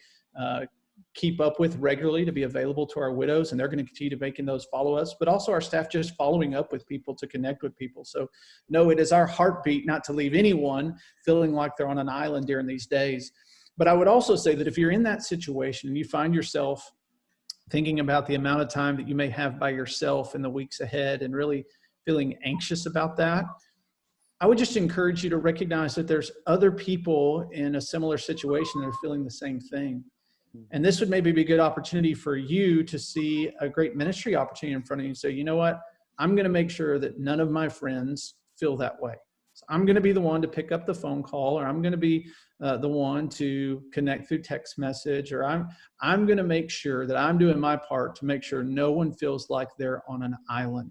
keep up with regularly to be available to our widows, and they're going to continue to making those follow-ups, but also our staff just following up with people to connect with people. So no, it is our heartbeat not to leave anyone feeling like they're on an island during these days. But I would also say that if you're in that situation and you find yourself thinking about the amount of time that you may have by yourself in the weeks ahead and really feeling anxious about that, I would just encourage you to recognize that there's other people in a similar situation that are feeling the same thing. And this would maybe be a good opportunity for you to see a great ministry opportunity in front of you and say, you know what, I'm going to make sure that none of my friends feel that way. So I'm going to be the one to pick up the phone call, or I'm going to be the one to connect through text message, or I'm going to make sure that I'm doing my part to make sure no one feels like they're on an island.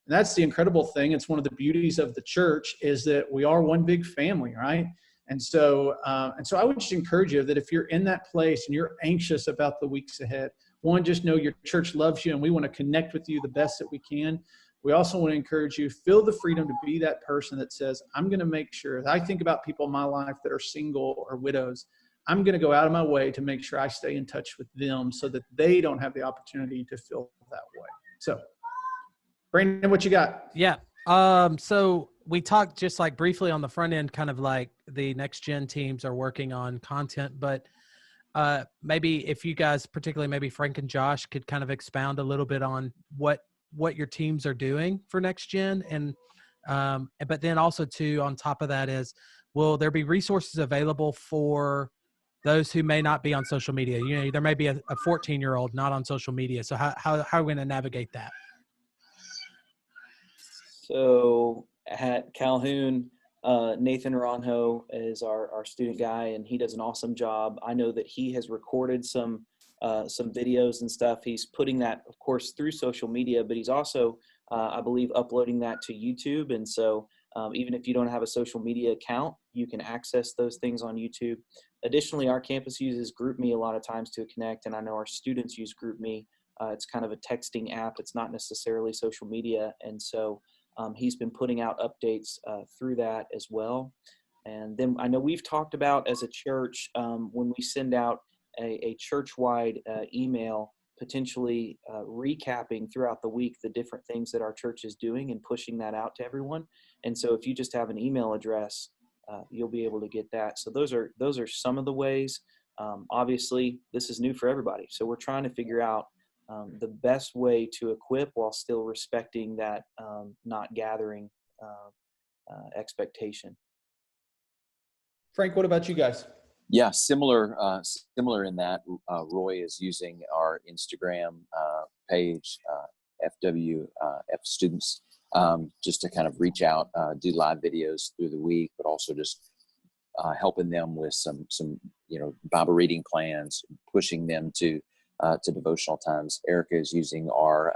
And that's the incredible thing. It's one of the beauties of the church is that we are one big family, right? And so I would just encourage you that if you're in that place and you're anxious about the weeks ahead, one, just know your church loves you and we want to connect with you the best that we can. We also want to encourage you, feel the freedom to be that person that says, I'm going to make sure that I think about people in my life that are single or widows. I'm going to go out of my way to make sure I stay in touch with them so that they don't have the opportunity to feel that way. So, Brandon, what you got? Yeah. So we talked just like briefly on the front end, kind of like the next gen teams are working on content, but maybe if you guys, particularly maybe Frank and Josh, could kind of expound a little bit on what your teams are doing for next gen. And, but then also too, on top of that is, will there be resources available for those who may not be on social media? You know, there may be a 14-year-old not on social media. So how are we going to navigate that? So at Calhoun, Nathan Ronho is our student guy, and he does an awesome job. I know that he has recorded some videos and stuff. He's putting that, of course, through social media, but he's also, I believe, uploading that to YouTube. And so even if you don't have a social media account, you can access those things on YouTube. Additionally, our campus uses GroupMe a lot of times to connect, and I know our students use GroupMe. It's kind of a texting app. It's not necessarily social media. And so he's been putting out updates through that as well. And then I know we've talked about as a church, when we send out a church-wide email, potentially recapping throughout the week the different things that our church is doing and pushing that out to everyone. And so if you just have an email address, you'll be able to get that. So those are some of the ways. Obviously, this is new for everybody. So we're trying to figure out the best way to equip while still respecting that not gathering expectation. Frank, what about you guys? Yeah, similar in that Roy is using our Instagram page, FWF students, just to kind of reach out, do live videos through the week, but also just helping them with some Bible reading plans, pushing them to devotional times. Erica is using our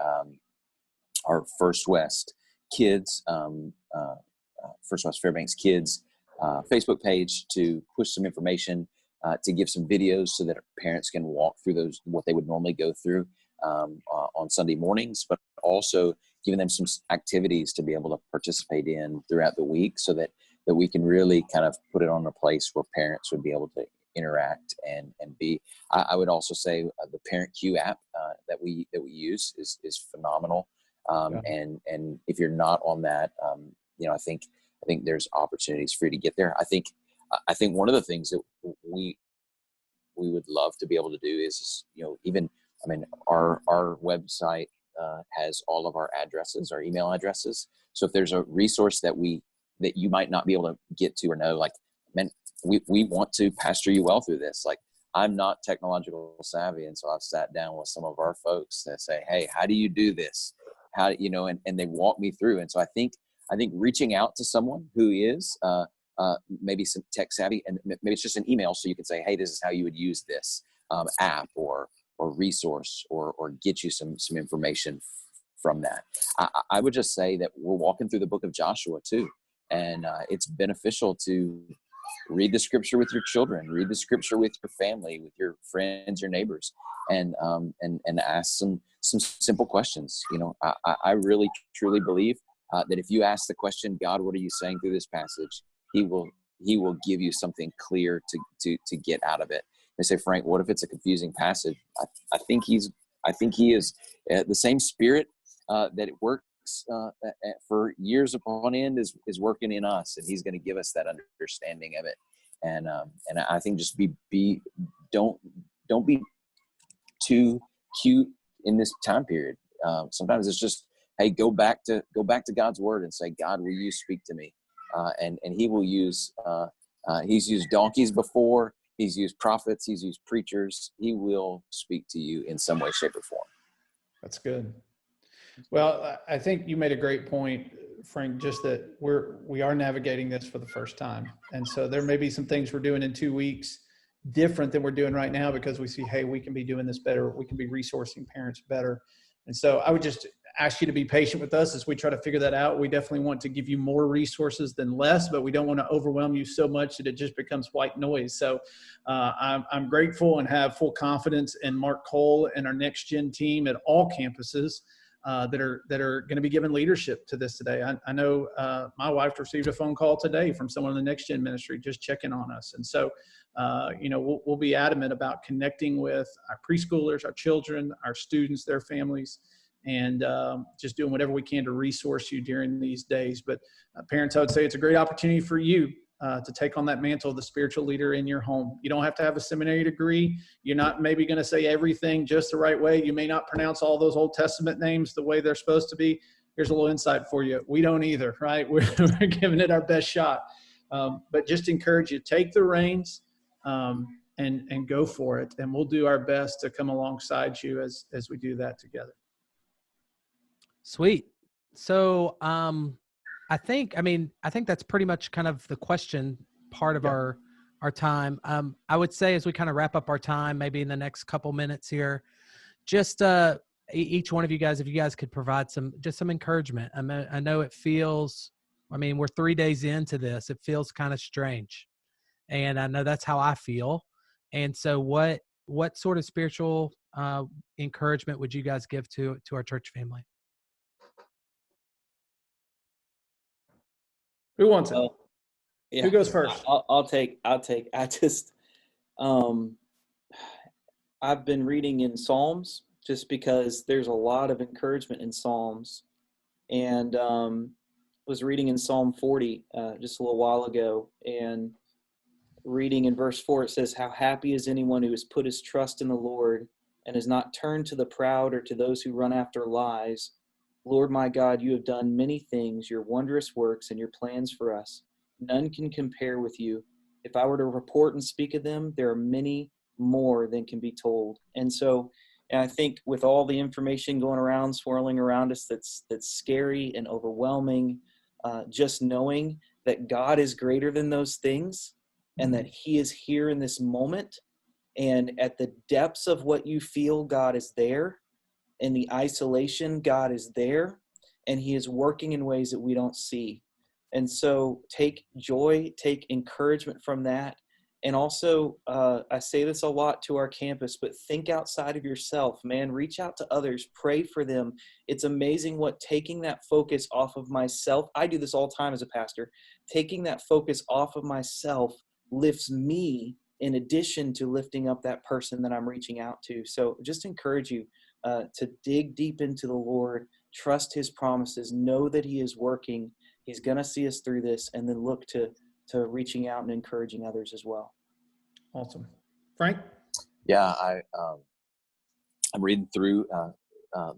First West Kids, First West Fairbanks Kids Facebook page to push some information, to give some videos so that parents can walk through what they would normally go through on Sunday mornings, but also giving them some activities to be able to participate in throughout the week, so that we can really kind of put it on a place where parents would be able to interact and be. I would also say the Parent Q app that we use is phenomenal. And if you're not on that, I think there's opportunities for you to get there. I think one of the things that we would love to be able to do is, our website has all of our addresses, our email addresses. So if there's a resource that you might not be able to get to or know, like, man, we want to pastor you well through this. Like, I'm not technological savvy. And so I've sat down with some of our folks that say, hey, how do you do this? How, and they walk me through. And so I think reaching out to someone who is, maybe some tech savvy, and maybe it's just an email. So you can say, hey, this is how you would use this app or resource or get you some information from that. I would just say that we're walking through the book of Joshua too. And it's beneficial to read the scripture with your children, read the scripture with your family, with your friends, your neighbors, and ask some simple questions. I really truly believe that if you ask the question, God, what are you saying through this passage? He will give you something clear to get out of it. They say, Frank, what if it's a confusing passage? I think he is the same spirit that it works for years upon end is working in us, and he's going to give us that understanding of it. And I think just don't be too cute in this time period. Sometimes it's just, hey, go back to God's word and say, God, will you speak to me? And he will use, he's used donkeys before. He's used prophets. He's used preachers. He will speak to you in some way, shape, or form. That's good. Well, I think you made a great point, Frank, just that we are navigating this for the first time. And so there may be some things we're doing in 2 weeks different than we're doing right now, because we see, hey, we can be doing this better. We can be resourcing parents better. And so I would just ask you to be patient with us as we try to figure that out. We definitely want to give you more resources than less, but we don't want to overwhelm you so much that it just becomes white noise. So I'm grateful and have full confidence in Mark Cole and our next gen team at all campuses that are going to be given leadership to this today. I know my wife received a phone call today from someone in the next gen ministry just checking on us. And so, we'll be adamant about connecting with our preschoolers, our children, our students, their families, and just doing whatever we can to resource you during these days. But parents, I would say it's a great opportunity for you to take on that mantle of the spiritual leader in your home. You don't have to have a seminary degree. You're not maybe going to say everything just the right way. You may not pronounce all those Old Testament names the way they're supposed to be. Here's a little insight for you. We don't either, right? We're giving it our best shot. But just encourage you, take the reins and go for it. And we'll do our best to come alongside you as we do that together. Sweet. So I think that's pretty much kind of the question part of our time. I would say as we kind of wrap up our time, maybe in the next couple minutes here, just each one of you guys, if you guys could provide some encouragement. I know it feels, we're 3 days into this. It feels kind of strange. And I know that's how I feel. And so what sort of spiritual encouragement would you guys give to our church family? Who wants it? Yeah, who goes first? I'll take. I just, I've been reading in Psalms just because there's a lot of encouragement in Psalms, and was reading in Psalm 40 just a little while ago, and reading in verse 4, it says, "How happy is anyone who has put his trust in the Lord and has not turned to the proud or to those who run after lies. Lord my God, you have done many things, your wondrous works and your plans for us. None can compare with you. If I were to report and speak of them, there are many more than can be told." And so, and I think with all the information going around, swirling around us, that's scary and overwhelming, just knowing that God is greater than those things and that he is here in this moment. And at the depths of what you feel, God is there. In the isolation, God is there, and he is working in ways that we don't see. And so take joy, take encouragement from that. And also, I say this a lot to our campus, but think outside of yourself, man. Reach out to others, pray for them. It's amazing what taking that focus off of myself, I do this all the time as a pastor, taking that focus off of myself lifts me in addition to lifting up that person that I'm reaching out to. So just encourage you to dig deep into the Lord, trust his promises, know that he is working. He's going to see us through this, and then look to reaching out and encouraging others as well. Awesome. Frank? Yeah, I'm reading through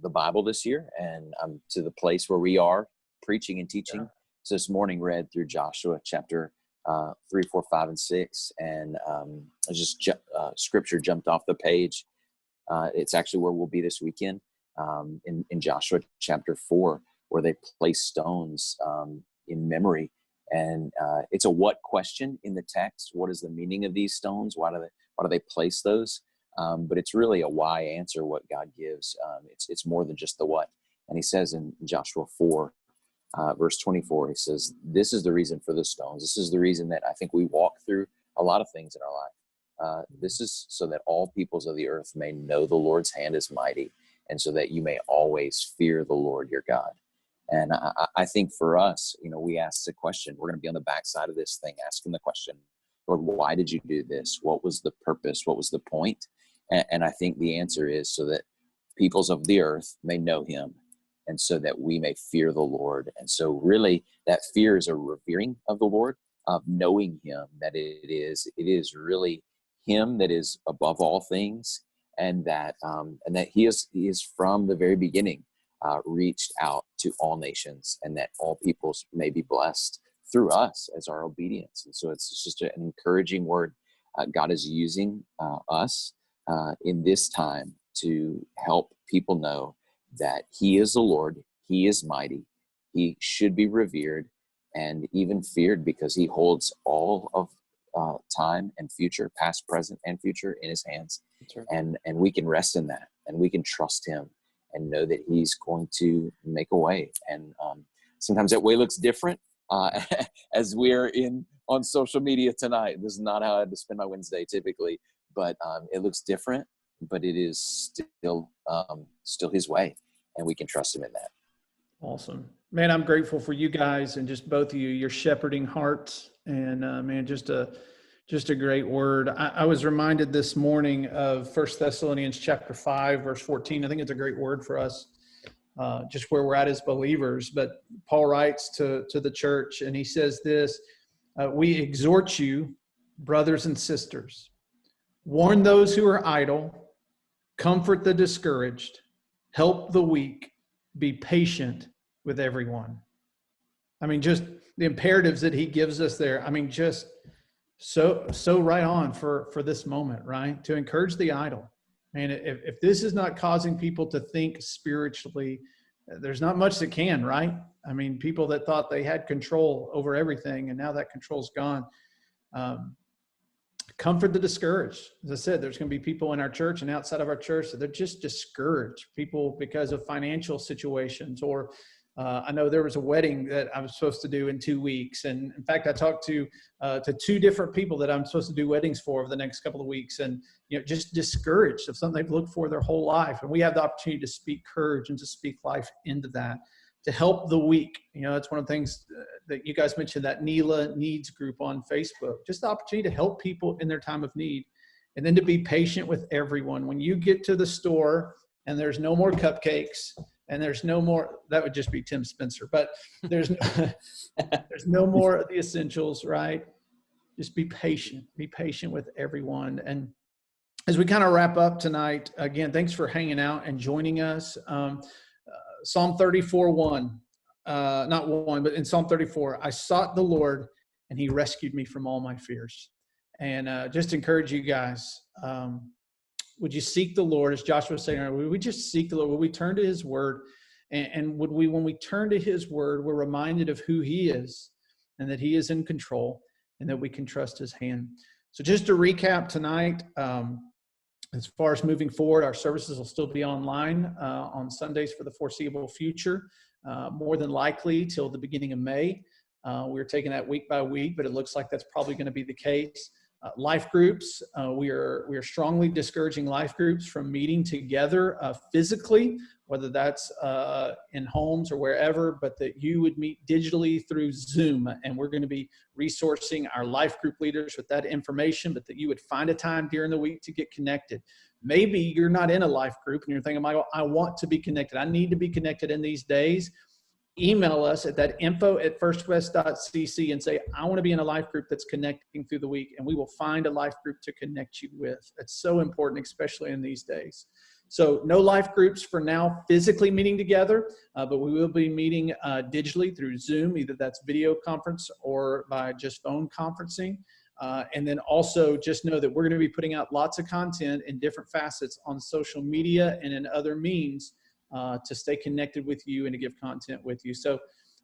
the Bible this year, and I'm to the place where we are preaching and teaching. So this morning read through Joshua chapter 3, 4, 5, and 6, and scripture jumped off the page. It's actually where we'll be this weekend, in Joshua chapter 4, where they place stones in memory. And it's a what question in the text. What is the meaning of these stones? Why do they place those? But it's really a why answer what God gives. It's more than just the what. And he says in Joshua 4, verse 24, he says, this is the reason for the stones. This is the reason that I think we walk through a lot of things in our life. This is so that all peoples of the earth may know the Lord's hand is mighty, and so that you may always fear the Lord your God. And I think for us, we ask the question, we're going to be on the backside of this thing, asking the question, Lord, why did you do this? What was the purpose? What was the point? And I think the answer is so that peoples of the earth may know him, and so that we may fear the Lord. And so really that fear is a revering of the Lord, of knowing him, that it is really him that is above all things, and that he is from the very beginning reached out to all nations, and that all peoples may be blessed through us as our obedience. And so it's just an encouraging word. God is using us in this time to help people know that he is the Lord, he is mighty, he should be revered and even feared, because he holds all of time and future, past, present, and future in his hands. Right. And we can rest in that, and we can trust him and know that he's going to make a way. And sometimes that way looks different, as we're on social media tonight. This is not how I had to spend my Wednesday typically, but it looks different, but it is still his way, and we can trust him in that. Awesome, man. I'm grateful for you guys and just both of you, your shepherding hearts, and man, just a great word. I was reminded this morning of 1 Thessalonians chapter 5, verse 14. I think it's a great word for us, just where we're at as believers. But Paul writes to the church, and he says this, we exhort you, brothers and sisters, warn those who are idle, comfort the discouraged, help the weak, be patient with everyone. I mean, just the imperatives that he gives us there. I mean, just so right on for this moment, right? To encourage the idle. And if this is not causing people to think spiritually, there's not much that can, right? I mean, people that thought they had control over everything, and now that control's gone. Comfort the discouraged. As I said, there's going to be people in our church and outside of our church that they're just discouraged. People because of financial situations, or I know there was a wedding that I was supposed to do in 2 weeks. And in fact, I talked to 2 different people that I'm supposed to do weddings for over the next couple of weeks, and just discouraged of something they've looked for their whole life. And we have the opportunity to speak courage and to speak life into that, to help the weak. That's one of the things that you guys mentioned, that NELA needs group on Facebook, just the opportunity to help people in their time of need. And then to be patient with everyone. When you get to the store and there's no more cupcakes, and there's no more, that would just be Tim Spencer, but there's no more of the essentials, right? Just be patient with everyone. And as we kind of wrap up tonight, again, thanks for hanging out and joining us. Psalm 34:1, not 1, but in Psalm 34, I sought the Lord and he rescued me from all my fears. And just encourage you guys, would you seek the Lord, as Joshua was saying, would we just seek the Lord? Would we turn to his word? And would we, when we turn to his word, we're reminded of who he is and that he is in control and that we can trust his hand. So just to recap tonight, as far as moving forward, our services will still be online on Sundays for the foreseeable future, more than likely till the beginning of May. We're taking that week by week, but it looks like that's probably going to be the case. Life groups, we are strongly discouraging life groups from meeting together physically, whether that's in homes or wherever, but that you would meet digitally through Zoom. And we're going to be resourcing our life group leaders with that information, but that you would find a time during the week to get connected. Maybe you're not in a life group and you're thinking, Michael, I want to be connected. I need to be connected in these days. Email us at that info@firstwest.cc and say, I want to be in a life group that's connecting through the week, and we will find a life group to connect you with. It's so important, especially in these days. So no life groups for now physically meeting together, but we will be meeting digitally through Zoom, either that's video conference or by just phone conferencing. And then also just know that we're going to be putting out lots of content in different facets on social media and in other means to stay connected with you and to give content with you. So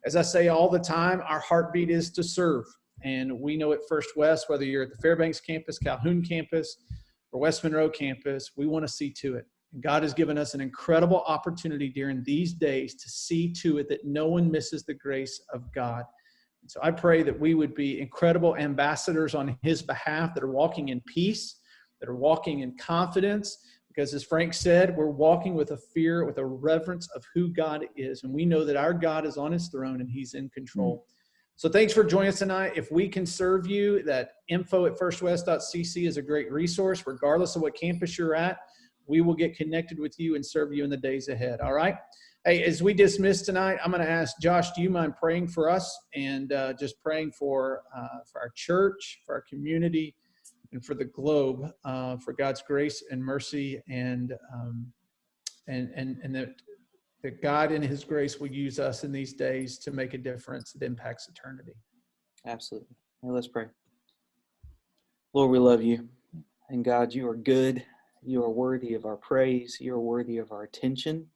as I say all the time, our heartbeat is to serve. And we know at First West, whether you're at the Fairbanks campus, Calhoun campus, or West Monroe campus, we want to see to it. And God has given us an incredible opportunity during these days to see to it that no one misses the grace of God. And so I pray that we would be incredible ambassadors on his behalf that are walking in peace, that are walking in confidence, because as Frank said, we're walking with a fear, with a reverence of who God is. And we know that our God is on his throne and he's in control. So thanks for joining us tonight. If we can serve you, that info@firstwest.cc is a great resource, regardless of what campus you're at. We will get connected with you and serve you in the days ahead. All right. Hey, as we dismiss tonight, I'm going to ask Josh, do you mind praying for us and just praying for our church, for our community, and for the globe, for God's grace and mercy, and that God in his grace will use us in these days to make a difference that impacts eternity. Absolutely. Well, let's pray. Lord, we love you. And God, you are good. You are worthy of our praise. You are worthy of our attention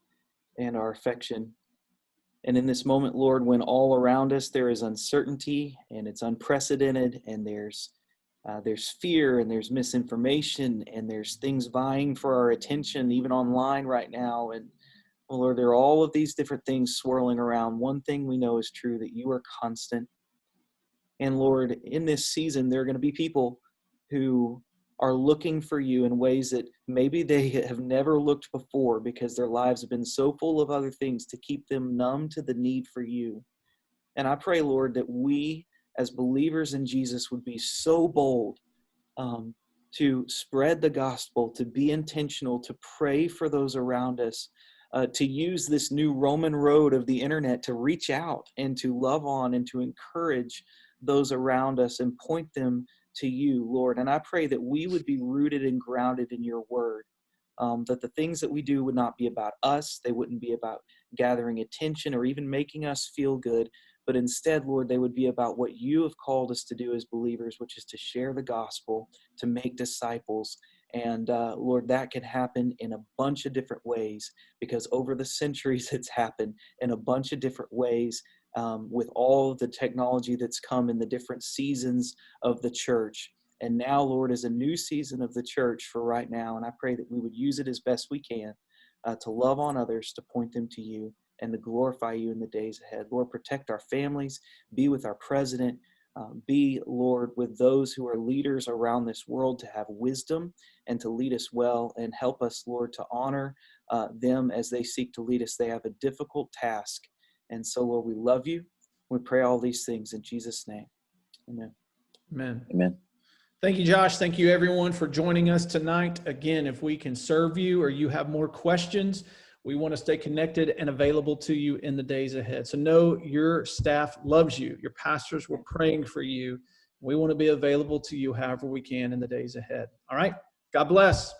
and our affection. And in this moment, Lord, when all around us there is uncertainty and it's unprecedented, and there's fear and there's misinformation and there's things vying for our attention, even online right now. And well, Lord, there are all of these different things swirling around. One thing we know is true, that you are constant. And Lord, in this season, there are going to be people who are looking for you in ways that maybe they have never looked before, because their lives have been so full of other things to keep them numb to the need for you. And I pray, Lord, that we as believers in Jesus would be so bold to spread the gospel, to be intentional, to pray for those around us, to use this new Roman road of the internet to reach out and to love on and to encourage those around us and point them to you, Lord. And I pray that we would be rooted and grounded in your word, that the things that we do would not be about us. They wouldn't be about gathering attention or even making us feel good, but instead, Lord, they would be about what you have called us to do as believers, which is to share the gospel, to make disciples. And Lord, that can happen in a bunch of different ways, because over the centuries it's happened in a bunch of different ways with all of the technology that's come in the different seasons of the church. And now, Lord, is a new season of the church for right now. And I pray that we would use it as best we can to love on others, to point them to you, and to glorify you in the days ahead. Lord, protect our families, be with our president, be, Lord, with those who are leaders around this world, to have wisdom and to lead us well, and help us, Lord, to honor them as they seek to lead us. They have a difficult task. And so, Lord, we love you. We pray all these things in Jesus' name. Amen. Amen. Amen. Thank you, Josh. Thank you, everyone, for joining us tonight. Again, if we can serve you or you have more questions, we want to stay connected and available to you in the days ahead. So know your staff loves you. Your pastors were praying for you. We want to be available to you however we can in the days ahead. All right. God bless.